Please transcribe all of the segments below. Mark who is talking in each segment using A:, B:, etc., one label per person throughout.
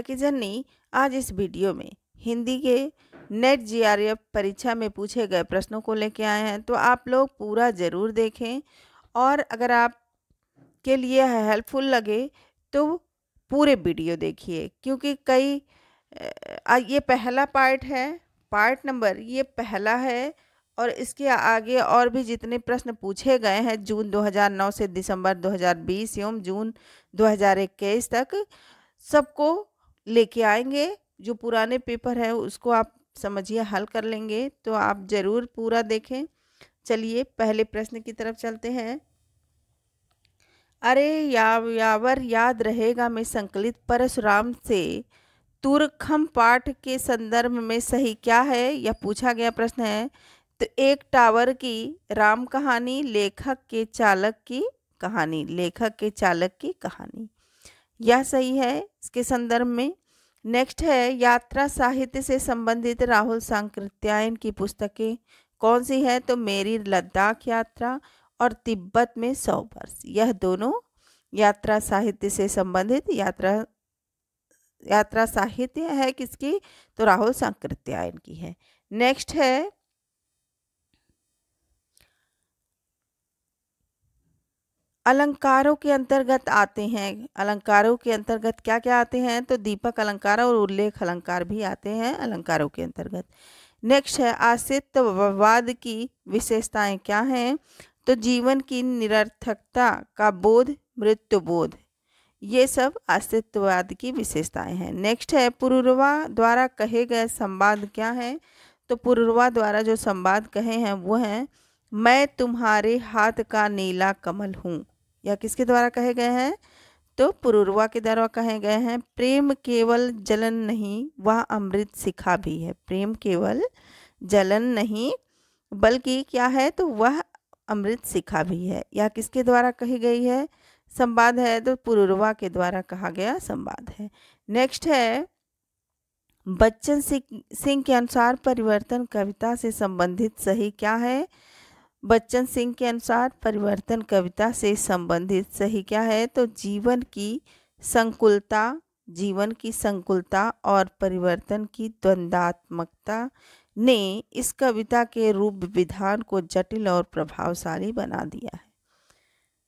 A: की जननी आज इस वीडियो में हिंदी के नेट जीआरएफ परीक्षा में पूछे गए प्रश्नों को लेके आए हैं, तो आप लोग पूरा ज़रूर देखें। और अगर आप के लिए हेल्पफुल लगे तो पूरे वीडियो देखिए, क्योंकि ये पहला पार्ट है, पार्ट नंबर ये पहला है। और इसके आगे और भी जितने प्रश्न पूछे गए हैं जून 2009 से दिसंबर 2020 एवं जून 2021 तक, सबको लेके आएंगे। जो पुराने पेपर है उसको आप समझिए हल कर लेंगे, तो आप ज़रूर पूरा देखें। चलिए पहले प्रश्न की तरफ चलते हैं। अरे यावर याद रहेगा में संकलित परशुराम से तुरखम पाठ के संदर्भ में सही क्या है, यह पूछा गया प्रश्न है। तो एक टावर की राम कहानी, लेखक के चालक की कहानी, लेखक के चालक की कहानी, यह सही है इसके संदर्भ में। नेक्स्ट है, यात्रा साहित्य से संबंधित राहुल सांकृत्यायन की पुस्तकें कौन सी है। तो मेरी लद्दाख यात्रा और तिब्बत में 100 वर्ष, यह दोनों यात्रा साहित्य से संबंधित यात्रा साहित्य है किसकी, तो राहुल सांकृत्यायन की है। नेक्स्ट है, अलंकारों के अंतर्गत आते हैं, अलंकारों के अंतर्गत क्या क्या आते हैं, तो दीपक अलंकार और उल्लेख अलंकार भी आते हैं अलंकारों के अंतर्गत। नेक्स्ट है, आश्रितवाद की विशेषताएं क्या हैं, तो जीवन की निरर्थकता का बोध, मृत्यु बोध, ये सब आश्रितवाद की विशेषताएं हैं। नेक्स्ट है, पुरुरवा द्वारा कहे गए संवाद क्या है, तो पुरुरवा द्वारा जो संवाद कहे हैं वो हैं, मैं तुम्हारे हाथ का नीला कमल हूँ, यह किसके द्वारा कहे गए हैं, तो पुरुरवा के द्वारा कहे गए हैं। प्रेम केवल जलन नहीं वह अमृत शिखा भी है, प्रेम केवल जलन नहीं बल्कि क्या है, तो वह अमृत शिखा भी है, यह किसके द्वारा कही गई है, संवाद है, तो पुरुरवा के द्वारा कहा गया संवाद है। नेक्स्ट है, बच्चन सिंह के अनुसार परिवर्तन कविता से संबंधित सही क्या है। बच्चन सिंह के अनुसार परिवर्तन कविता से संबंधित सही क्या है, तो जीवन की संकुलता और परिवर्तन की द्वंद्वात्मकता ने इस कविता के रूप विधान को जटिल और प्रभावशाली बना दिया है।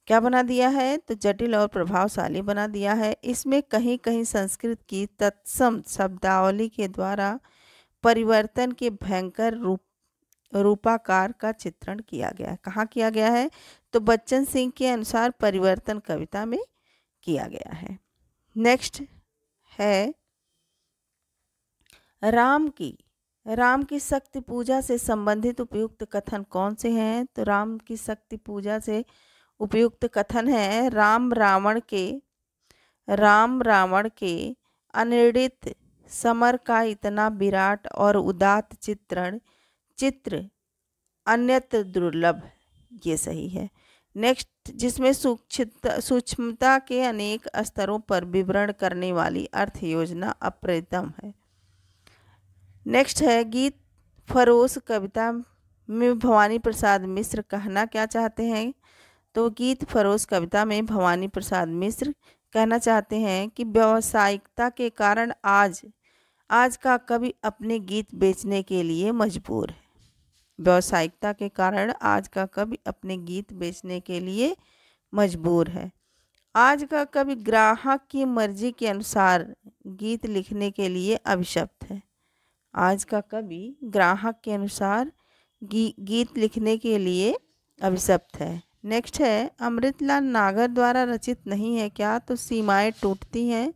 A: क्या बना दिया है, तो जटिल और प्रभावशाली बना दिया है। इसमें कहीं कहीं संस्कृत की तत्सम शब्दावली के द्वारा परिवर्तन के भयंकर रूपाकार का चित्रण किया गया है। कहाँ किया गया है, तो बच्चन सिंह के अनुसार परिवर्तन कविता में किया गया है। नेक्स्ट है, राम की शक्ति पूजा से संबंधित उपयुक्त कथन कौन से हैं, तो राम की शक्ति पूजा से उपयुक्त कथन है, राम रावण के अनिर्णित समर का इतना विराट और उदात्त चित्र अन्यत्र दुर्लभ, ये सही है। नेक्स्ट, जिसमें सूक्ष्मता के अनेक स्तरों पर विवरण करने वाली अर्थ योजना अप्रतिम है। नेक्स्ट है, गीत फरोश कविता में भवानी प्रसाद मिश्र कहना क्या चाहते हैं, तो गीत फरोश कविता में भवानी प्रसाद मिश्र कहना चाहते हैं कि व्यावसायिकता के कारण आज का कवि अपने गीत बेचने के लिए मजबूर है। व्यावसायिकता के कारण आज का कवि अपने गीत बेचने के लिए मजबूर है। आज का कवि ग्राहक की मर्जी के अनुसार गीत लिखने के लिए अभिशप्त है। आज का कवि ग्राहक के अनुसार गीत लिखने के लिए अभिशप्त है। नेक्स्ट है, अमृतलाल नागर द्वारा रचित नहीं है क्या, तो सीमाएं टूटती हैं,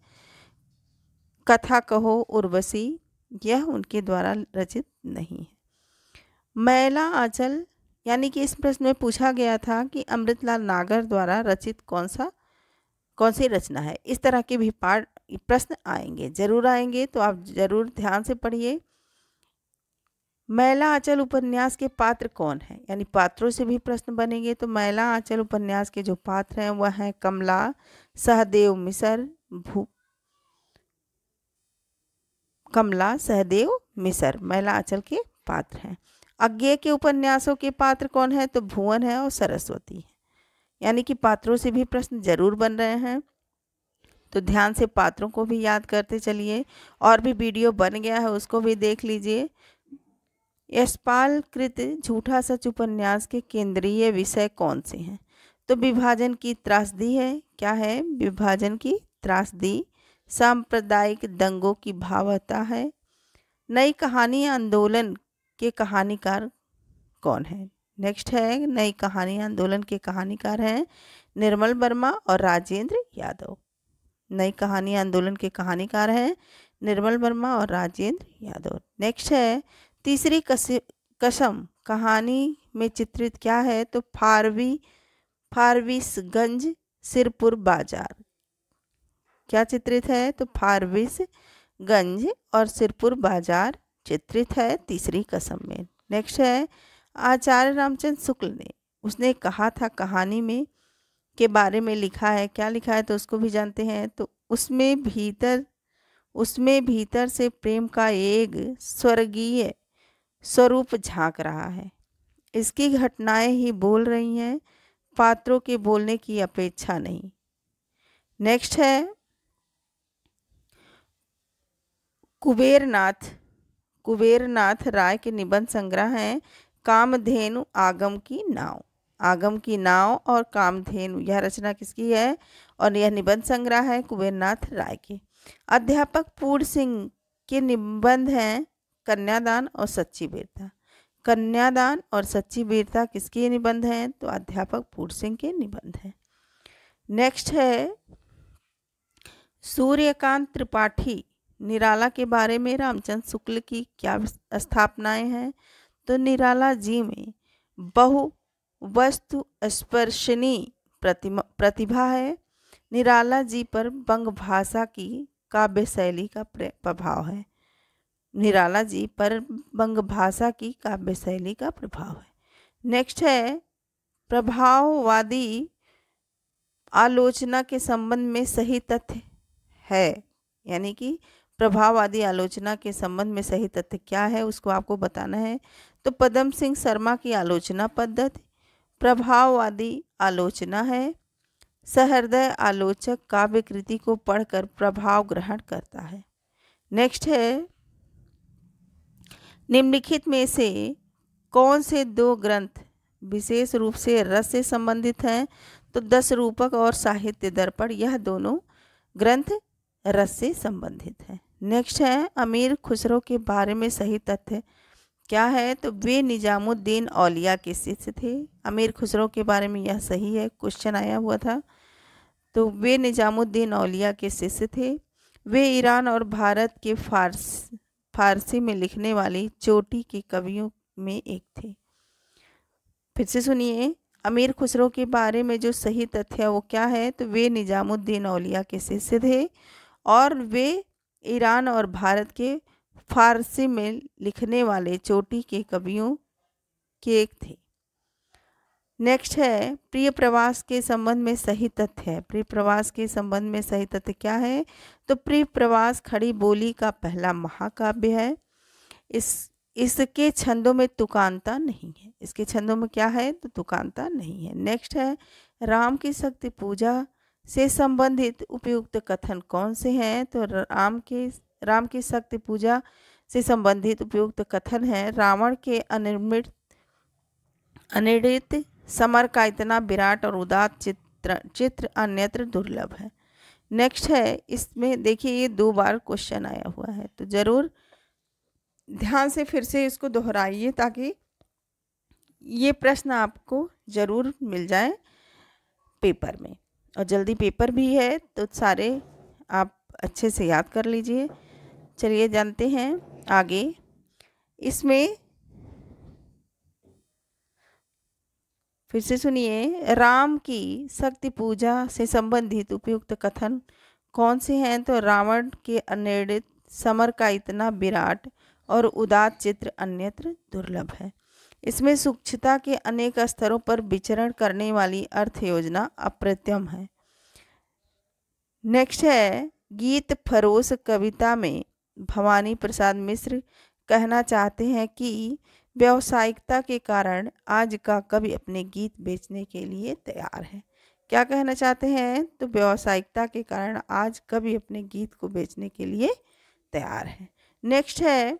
A: कथा कहो उर्वशी, यह उनके द्वारा रचित नहीं है। मैला आंचल, यानी कि इस प्रश्न में पूछा गया था कि अमृतलाल नागर द्वारा रचित कौन सी रचना है। इस तरह के भी प्रश्न आएंगे, जरूर आएंगे, तो आप जरूर ध्यान से पढ़िए। मैला आंचल उपन्यास के पात्र कौन है, यानी पात्रों से भी प्रश्न बनेंगे। तो मैला आंचल उपन्यास के जो पात्र हैं वह हैं कमला, सहदेव मिसर मैला आंचल के पात्र हैं। अज्ञेय के उपन्यासों के पात्र कौन है, तो भुवन है और सरस्वती है, यानी कि पात्रों से भी प्रश्न जरूर बन रहे हैं। तो ध्यान से पात्रों को भी याद करते चलिए। और भी वीडियो बन गया है, उसको भी देख लीजिए। यशपाल कृत झूठा सच उपन्यास के केंद्रीय विषय कौन से हैं? तो विभाजन की त्रासदी है। क्या है? विभाजन की त्रासदी। सांप्रदायिक दंगों की भावना है। नई कहानी आंदोलन के कहानीकार कौन है? नेक्स्ट है, नई कहानी आंदोलन के कहानीकार हैं निर्मल वर्मा और राजेंद्र यादव। नई कहानी आंदोलन के कहानीकार हैं निर्मल वर्मा और राजेंद्र यादव। नेक्स्ट है, तीसरी कसम कहानी में चित्रित क्या है? तो फारबिसगंज सिरपुर बाजार। क्या चित्रित है? तो फारबिसगंज और सिरपुर बाजार चित्रित है तीसरी कसम में। नेक्स्ट है, आचार्य रामचंद्र शुक्ल ने उसने कहा था कहानी में के बारे में लिखा है। क्या लिखा है? तो उसको भी जानते हैं। तो उसमें भीतर से प्रेम का एक स्वर्गीय स्वरूप झांक रहा है। इसकी घटनाएं ही बोल रही हैं, पात्रों के बोलने की अपेक्षा नहीं। नेक्स्ट है, कुबेरनाथ राय के निबंध संग्रह हैं कामधेनु आगम की नाव। आगम की नाव और कामधेनु, यह रचना किसकी है? और यह निबंध संग्रह है कुबेरनाथ राय के। अध्यापक पूर्ण सिंह के निबंध हैं कन्यादान और सच्ची वीरता। कन्यादान और सच्ची वीरता किसके निबंध हैं? तो अध्यापक पूर्ण सिंह के निबंध हैं। नेक्स्ट है, सूर्यकांत त्रिपाठी निराला के बारे में रामचंद्र शुक्ल की क्या स्थापनाएं हैं? तो निराला जी में बहु वस्तु स्पर्शनी प्रतिभा है। निराला जी पर बंग भाषा की काव्य शैली का प्रभाव है। निराला जी पर बंग भाषा की काव्य शैली का प्रभाव है। नेक्स्ट है, प्रभाववादी आलोचना के संबंध में सही तथ्य है। यानी कि प्रभाववादी आलोचना के संबंध में सही तथ्य क्या है, उसको आपको बताना है। तो पद्म सिंह शर्मा की आलोचना पद्धति प्रभाववादी आलोचना है। सहृदय आलोचक काव्य कृति को पढ़कर प्रभाव ग्रहण करता है। नेक्स्ट है, निम्नलिखित में से कौन से दो ग्रंथ विशेष रूप से रस से संबंधित हैं? तो 10 रूपक और साहित्य दर्पण, यह दोनों ग्रंथ रस से संबंधित हैं। नेक्स्ट है, अमीर खुसरो के बारे में सही तथ्य क्या है? तो वे निजामुद्दीन औलिया के शिष्य थे। अमीर खुसरो के बारे में यह सही है, क्वेश्चन आया हुआ था। तो वे निजामुद्दीन औलिया के शिष्य थे। वे ईरान और भारत के फारसी में लिखने वाली चोटी के कवियों में एक थे। फिर से सुनिए, अमीर खुसरो के बारे में जो सही तथ्य है वो क्या है? तो वे निजामुद्दीन औलिया के शिष्य थे और वे ईरान और भारत के फारसी में लिखने वाले चोटी के कवियों के एक थे। नेक्स्ट है, प्रिय प्रवास के संबंध में सही तथ्य है। प्रिय प्रवास के संबंध में सही तथ्य क्या है? तो प्रिय प्रवास खड़ी बोली का पहला महाकाव्य है। इसके छंदों में तुकांता नहीं है। इसके छंदों में क्या है? तो तुकांता नहीं है। नेक्स्ट है, राम की शक्ति पूजा से संबंधित उपयुक्त कथन कौन से हैं? तो राम की शक्ति पूजा से संबंधित उपयुक्त कथन है, रावण के अनिर्णित समर का इतना विराट और उदात चित्र अन्यत्र दुर्लभ है। नेक्स्ट है, इसमें देखिए ये 2 बार क्वेश्चन आया हुआ है, तो जरूर ध्यान से फिर से इसको दोहराइए ताकि ये प्रश्न आपको जरूर मिल जाए पेपर में। और जल्दी पेपर भी है तो सारे आप अच्छे से याद कर लीजिए। चलिए जानते हैं आगे। इसमें फिर से सुनिए, राम की शक्ति पूजा से संबंधित उपयुक्त कथन कौन से हैं? तो रावण के अनिर्णित समर का इतना विराट और उदात चित्र अन्यत्र दुर्लभ है। इसमें सूक्ष्मता के अनेक स्तरों पर विचरण करने वाली अर्थ योजना अप्रतिम है। नेक्स्ट है, गीत फरोश कविता में भवानी प्रसाद मिश्र कहना चाहते हैं कि व्यावसायिकता के कारण आज का कवि अपने गीत बेचने के लिए तैयार है। क्या कहना चाहते हैं? तो व्यावसायिकता के कारण आज कवि अपने गीत को बेचने के लिए तैयार है। नेक्स्ट है,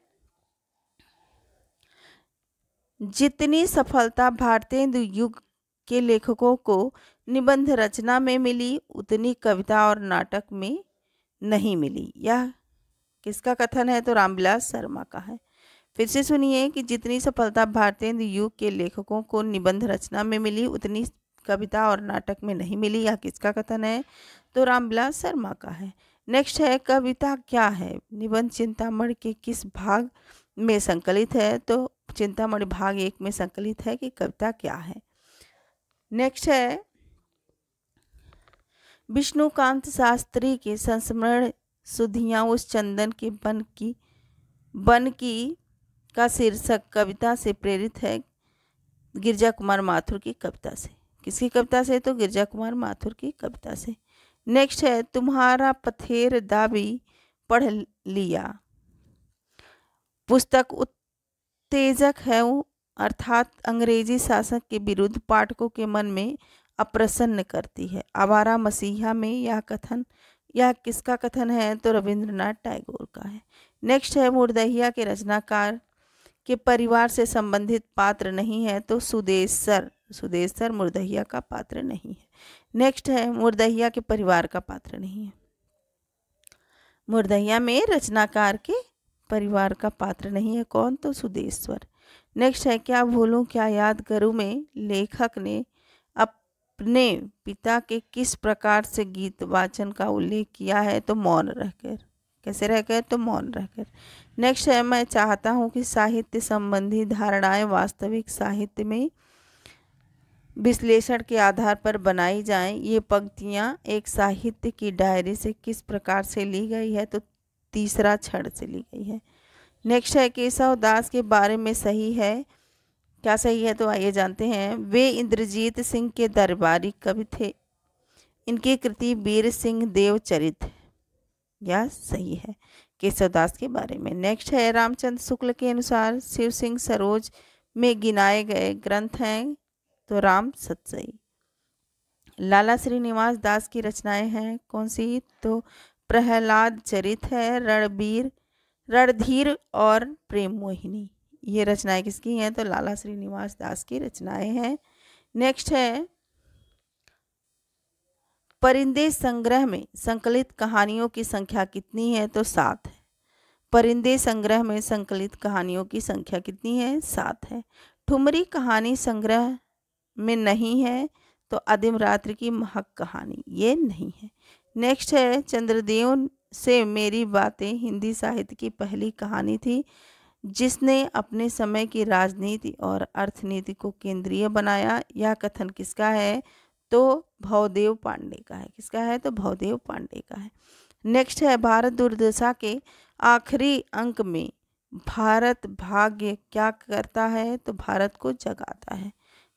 A: जितनी सफलता भारतेंदु युग के लेखकों को निबंध रचना में मिली उतनी कविता और नाटक में नहीं मिली। यह किसका कथन है? तो रामविलास शर्मा का है। फिर से सुनिए कि जितनी सफलता भारतेंदु युग के लेखकों को निबंध रचना में मिली उतनी कविता और नाटक में नहीं मिली। यह किसका कथन है? तो रामविलास शर्मा का है। नेक्स्ट है, कविता क्या है? निबंध चिंतामणि के किस भाग में संकलित है? तो चिंतामणि भाग 1 में संकलित है कि कविता क्या है। नेक्स्ट है, विष्णुकांत शास्त्री के संस्मरण सुधियाँ उस चंदन के बन की का शीर्षक कविता से प्रेरित है गिरजा कुमार माथुर की कविता से। किसकी कविता से? तो गिरजा कुमार माथुर की कविता से। नेक्स्ट है, तुम्हारा पथेर दाबी पढ़ लिया पुस्तक उत्तेजक है, अर्थात अंग्रेजी शासक के विरुद्ध पाठकों के मन में अप्रसन्न करती है। आवारा मसीहा में यह किसका कथन है? तो रविंद्रनाथ टैगोर का है। नेक्स्ट है, मुर्दहिया के रचनाकार के परिवार से संबंधित पात्र नहीं है। तो सुदेशर मुर्दहिया का पात्र नहीं है। नेक्स्ट है, मुर्दहिया के परिवार का पात्र नहीं है। मुर्दहिया में रचनाकार के परिवार का पात्र नहीं है। कौन? तो सुदेश्वर। नेक्स्ट है, क्या भूलूं क्या याद करूं में लेखक ने अपने पिता के किस प्रकार से गीत वाचन का उल्लेख किया है? तो मौन रहकर। कैसे रहकर? तो मौन रहकर। नेक्स्ट है, मैं चाहता हूं कि साहित्य संबंधी धारणाएं वास्तविक साहित्य में विश्लेषण के आधार पर बनाई जाएं। ये पंक्तियां एक साहित्य की डायरी से किस प्रकार से ली गई है? तो तीसरा क्षण से ली गई है। नेक्स्ट है, केशव दास के बारे में सही है। क्या सही है? तो आइए जानते हैं। वे इंद्रजीत सिंह के दरबारी कवि थे। इनकी कृति वीर सिंह देव चरित है। यह सही है केशव दास के बारे में। नेक्स्ट है, रामचंद्र शुक्ल के अनुसार शिव सिंह सरोज में गिनाए गए ग्रंथ हैं। तो राम सतसई। लाला श्रीनिवास दास की रचनाएं हैं कौन सी? तो प्रहलाद चरित है, रणधीर और प्रेम मोहिनी। ये रचनाएं किसकी हैं? तो लाला श्रीनिवास दास की रचनाएं हैं। नेक्स्ट है, परिंदे संग्रह में संकलित कहानियों की संख्या कितनी है? तो 7 है। परिंदे संग्रह में संकलित कहानियों की संख्या कितनी है? 7 है। ठुमरी कहानी संग्रह में नहीं है। तो आदिम रात्रि की महक कहानी ये नहीं है। नेक्स्ट है, चंद्रदेव से मेरी बातें हिंदी साहित्य की पहली कहानी थी जिसने अपने समय की राजनीति और अर्थनीति को केंद्रीय बनाया। यह कथन किसका है? तो भवदेव पांडे का है। किसका है? तो भवदेव पांडे का है। नेक्स्ट है, भारत दुर्दशा के आखिरी अंक में भारत भाग्य क्या करता है? तो भारत को जगाता है।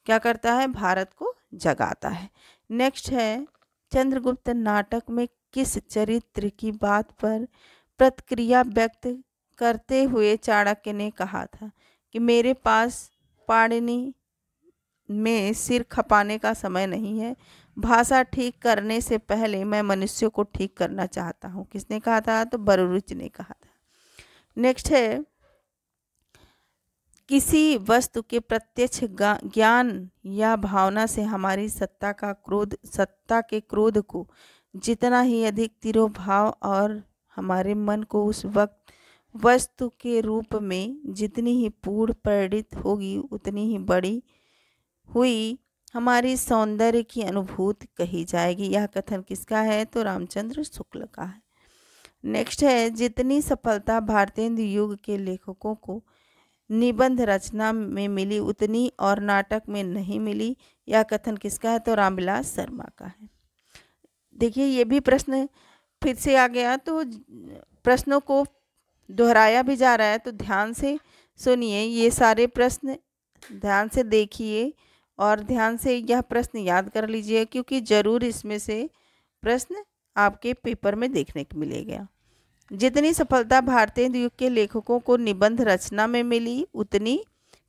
A: क्या करता है? भारत को जगाता है। नेक्स्ट है, चंद्रगुप्त नाटक में किस चरित्र की बात पर प्रतिक्रिया व्यक्त करते हुए चाणक्य ने कहा था कि मेरे पास पाणिनि में सिर खपाने का समय नहीं है, भाषा ठीक करने से पहले मैं मनुष्य को ठीक करना चाहता हूँ। किसने कहा था? तो बरुरुच ने कहा था। नेक्स्ट है, किसी वस्तु के प्रत्यक्ष ज्ञान या भावना से हमारी सत्ता के क्रोध को जितना ही अधिक तिरोभाव और हमारे मन को उस वस्तु के रूप में जितनी ही पूर्ण परिणित होगी उतनी ही बड़ी हुई हमारी सौंदर्य की अनुभूति कही जाएगी। यह कथन किसका है? तो रामचंद्र शुक्ल का है। नेक्स्ट है, जितनी सफलता भारतेंदु युग के लेखकों को निबंध रचना में मिली उतनी और नाटक में नहीं मिली। यह कथन किसका है? तो रामविलास शर्मा का है। देखिए, ये भी प्रश्न फिर से आ गया, तो प्रश्नों को दोहराया भी जा रहा है, तो ध्यान से सुनिए। ये सारे प्रश्न ध्यान से देखिए और ध्यान से यह प्रश्न याद कर लीजिए, क्योंकि ज़रूर इसमें से प्रश्न आपके पेपर में देखने को मिलेगा। जितनी सफलता भारतेंदु युग के लेखकों को निबंध रचना में मिली उतनी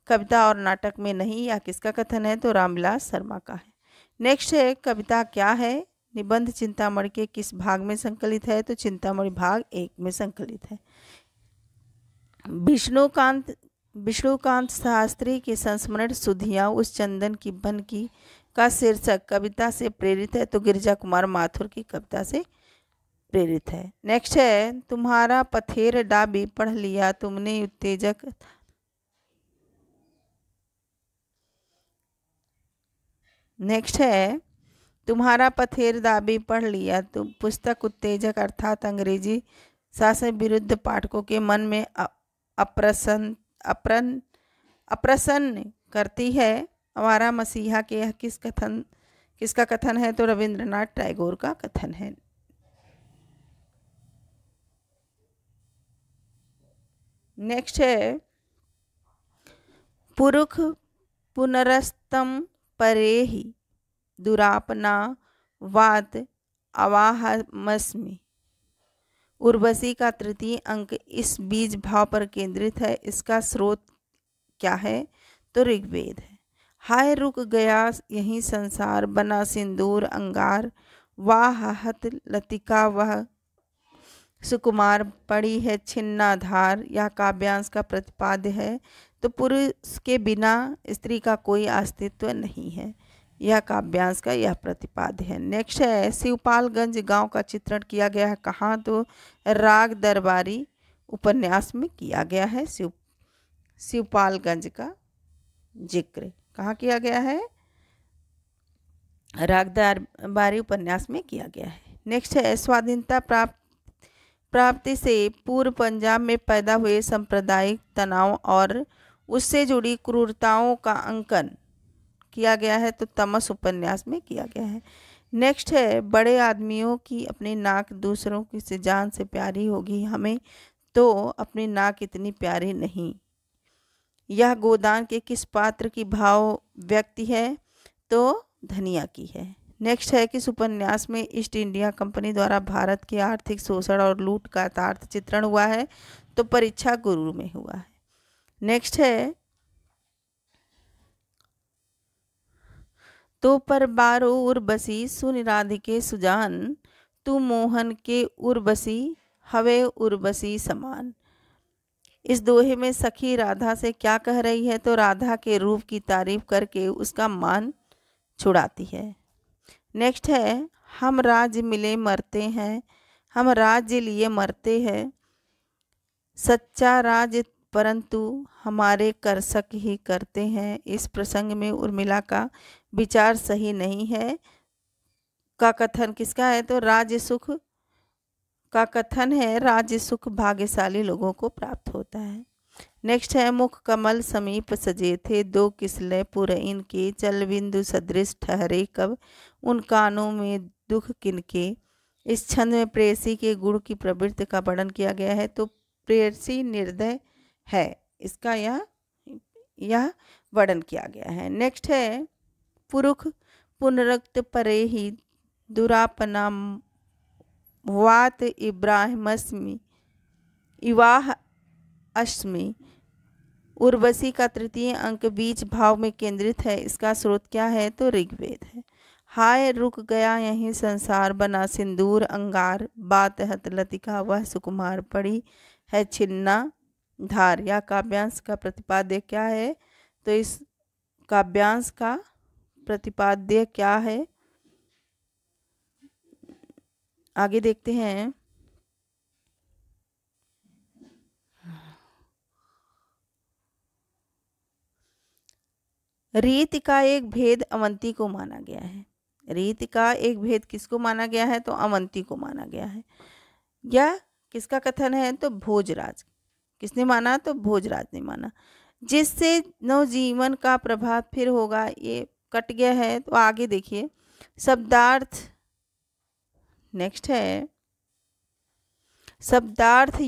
A: कविता और नाटक में नहीं। यह किसका कथन है? तो रामविलास शर्मा का है। नेक्स्ट है कविता क्या है। निबंध चिंतामणि के किस भाग में संकलित है, तो चिंतामणि भाग 1 में संकलित है। विष्णुकांत शास्त्री के संस्मरण सुधिया उस चंदन की बन की का शीर्षक कविता से प्रेरित है, तो गिरिजा कुमार माथुर की कविता से प्रेरित है। नेक्स्ट है तुम्हारा पथेर डाबी पढ़ लिया तुमने उत्तेजक। नेक्स्ट है तुम्हारा पथेर दाबी पढ़ लिया तुम पुस्तक उत्तेजक अर्थात अंग्रेजी शासन विरुद्ध पाठकों के मन में अप्रसन्न करती है। हमारा मसीहा के यह किसका कथन है, तो रविंद्रनाथ टैगोर का कथन है। नेक्स्ट है पुरुख पुनरस्तम परेहि दुरापना वात अवाहमस्मि। उर्वशी का तृतीय अंक इस बीज भाव पर केंद्रित है। इसका स्रोत क्या है, तो ऋग्वेद है। हाय रुक गया यही संसार बना सिंदूर अंगार, वाह हत लतिका वह सुकुमार पड़ी है छिन्नाधार। यह काव्यांश का प्रतिपाद्य है, तो पुरुष के बिना स्त्री का कोई अस्तित्व नहीं है। यह काव्यांश का यह प्रतिपाद्य है। नेक्स्ट है शिवपालगंज गांव का चित्रण किया गया है कहाँ, तो राग दरबारी उपन्यास में किया गया है। शिवपालगंज का जिक्र कहाँ किया गया है, राग दरबारी उपन्यास में किया गया है। नेक्स्ट है स्वाधीनता प्राप्ति से पूर्व पंजाब में पैदा हुए सांप्रदायिक तनाव और उससे जुड़ी क्रूरताओं का अंकन किया गया है, तो तमस उपन्यास में किया गया है। नेक्स्ट है बड़े आदमियों की अपनी नाक दूसरों की से जान से प्यारी होगी, हमें तो अपनी नाक इतनी प्यारी नहीं। यह गोदान के किस पात्र की भाव व्यक्ति है, तो धनिया की है। नेक्स्ट है किस उपन्यास में ईस्ट इंडिया कंपनी द्वारा भारत के आर्थिक शोषण और लूट का यथार्थ चित्रण हुआ है, तो परीक्षा गुरु में हुआ है। नेक्स्ट है तो पर बारो उर्वशी सुन राधिके सुजान, तू मोहन के उर्वशी हवे उर्वशी समान। इस दोहे में सखी राधा से क्या कह रही है, तो राधा के रूप की तारीफ करके उसका मान छुड़ाती है। नेक्स्ट है हम राज्य मिले मरते हैं, हम राज्य लिए मरते हैं, सच्चा राज परंतु हमारे करसक ही करते हैं। इस प्रसंग में उर्मिला का विचार सही नहीं है का कथन किसका है, तो राज्य सुख का कथन है राज्य सुख भाग्यशाली लोगों को प्राप्त होता है। नेक्स्ट है मुख कमल समीप सजे थे दो किसले पुरइन के, चल बिंदु सदृश ठहरे कब उन कानों में दुख किनके। इस छंद में प्रेयसी के गुण की प्रवृत्ति का वर्णन किया गया है, तो प्रेयसी निर्दय है, इसका यह वर्णन किया गया है। नेक्स्ट है पुरुख पुनरक्त परे ही दुरापना वात इब्राहिमस्मि इवाह अश्मि। उर्वशी का तृतीय अंक बीच भाव में केंद्रित है। इसका स्रोत क्या है, तो ऋग्वेद है। हाय रुक गया यही संसार बना सिंदूर अंगार, बात हत लतिका वह सुकुमार पड़ी है छिन्ना धार। या काव्यांश का प्रतिपाद्य क्या है, तो इस काव्यांश का प्रतिपाद्य क्या है आगे देखते हैं। रीत का एक भेद अवंती को माना गया है। रीत का एक भेद किसको माना गया है, तो अवंती को माना गया है। यह किसका कथन है, तो भोजराज। किसने माना, तो भोजराज ने माना। जिससे नवजीवन का प्रभात फिर होगा, ये कट गया है, तो आगे देखिए शब्दार्थ। नेक्स्ट है शब्दार्थ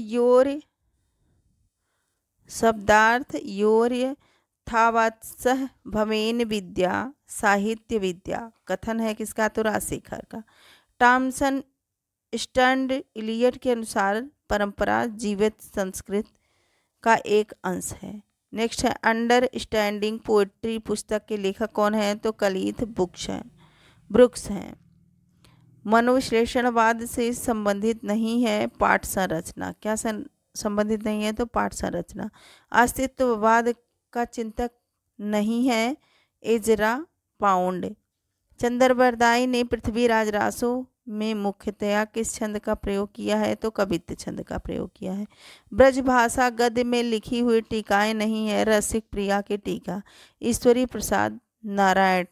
A: योर्य थावत्सह भवेन विद्या साहित्य विद्या। कथन है किसका, तो राजशेखर का। टॉमसन स्टैंड इलियट के अनुसार परंपरा जीवित संस्कृत का एक अंश है। नेक्स्ट है अंडरस्टैंडिंग पोएट्री पुस्तक के लेखक कौन है, तो कलित बुक्स हैं। ब्रुक्स हैं। मनोविश्लेषणवाद से संबंधित नहीं है पाठ संरचना। क्या संबंधित नहीं है? तो पाठ संरचना। अस्तित्ववाद का चिंतक नहीं है एजरा पाउंड। चंद्रबरदाई ने पृथ्वीराज रासो में मुख्यतया किस छंद का प्रयोग किया है? तो कवित्त छंद का प्रयोग किया है। ब्रजभाषा गद्य में लिखी हुई टीकाएं नहीं है रसिक प्रिया की टीका। ईश्वरी प्रसाद नारायण।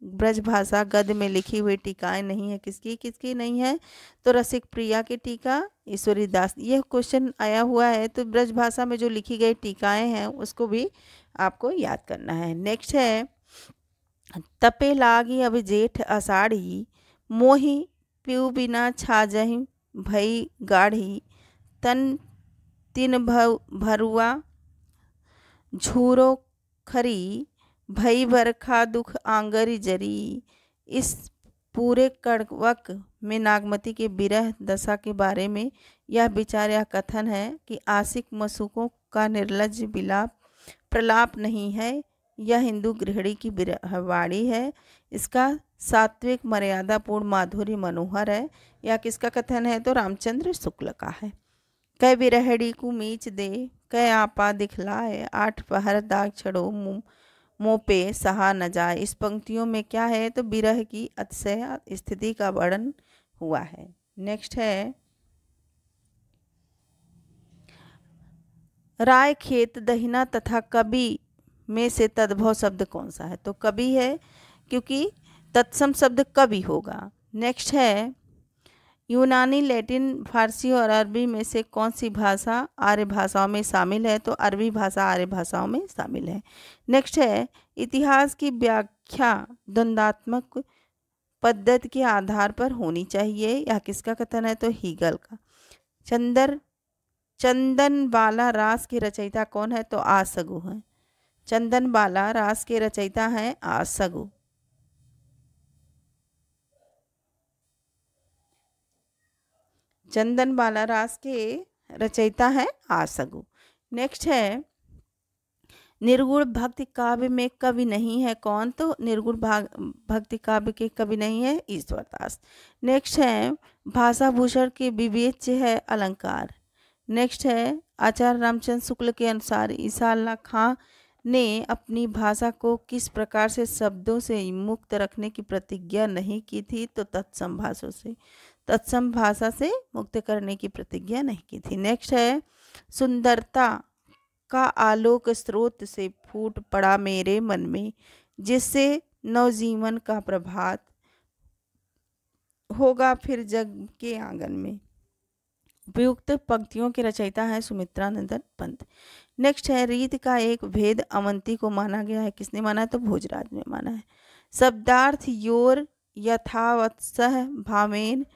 A: ब्रजभाषा गद्य में लिखी हुई टीकाएं नहीं है, किसकी किसकी नहीं है? तो रसिक प्रिया की टीका, ईश्वरी दास। यह क्वेश्चन आया हुआ है, तो ब्रजभाषा में जो लिखी गई टीकाएं हैं उसको भी आपको याद करना है। नेक्स्ट है, तपे लागी अब जेठ आषाढ़ी, मोही पीऊ बिना छाजहि भई गाढ़ी, तन तिन भरुआ झूरो खरी, भई बरखा दुख आंगरी जरी। इस पूरे कड़वक में नागमती के विरह दशा के बारे में यह विचार या कथन है कि आशिक मसूकों का निर्लज्ज विलाप प्रलाप नहीं है, यह हिंदू गृहिणी की वाणी है। इसका सात्विक मर्यादापूर्ण माधुरी मनोहर है। यह किसका कथन है? तो रामचंद्र शुक्ल का है। कै बिरहड़ी को मीच दे, कै आपा दिखलाए, आठ पहर दाग छड़ो मुँह पे सहा न जाए। इस पंक्तियों में क्या है? तो विरह की अतिशय स्थिति का वर्णन हुआ है। नेक्स्ट है, राय खेत दहिना तथा कवि में से तद्भव शब्द कौन सा है? तो कवि है, क्योंकि तत्सम शब्द कवि होगा। नेक्स्ट है, यूनानी, लैटिन, फारसी और अरबी में से कौन सी भाषा आर्य भाषाओं में शामिल है? तो अरबी भाषा आर्य भाषाओं में शामिल है। नेक्स्ट है, इतिहास की व्याख्या द्वंद्वात्मक पद्धति के आधार पर होनी चाहिए। यह किसका कथन है? तो हीगल का। चंदनबाला रास के रचयिता कौन है? तो आसगु है। चंदनबाला रास के रचयिता हैं आसगु। चंदनबाला रास के रचयिता है आसगु। नेक्स्ट है, निर्गुण भक्ति काव्य में कवि नहीं है कौन? तो निर्गुण भक्ति काव्य के कवि नहीं है ईश्वरदास। नेक्स्ट है, भाषा भूषण के विवेच्य है अलंकार। नेक्स्ट है, आचार्य रामचंद्र शुक्ल के अनुसार ईसा अल्लाह खां ने अपनी भाषा को किस प्रकार से शब्दों से मुक्त रखने की प्रतिज्ञा नहीं की थी? तो तत्सम भाषा से मुक्त करने की प्रतिज्ञा नहीं की थी। नेक्स्ट है, सुंदरता का आलोक स्रोत से फूट पड़ा मेरे मन में, जिससे नवजीवन का प्रभात होगा फिर जग के आंगन में। उपयुक्त पंक्तियों के रचयिता है सुमित्रा नंदन पंत। नेक्स्ट है, रीत का एक भेद अवंती को माना गया है। किसने माना है? तो भोजराज ने माना है। शब्दार्थ योर यथावत्सह भावेन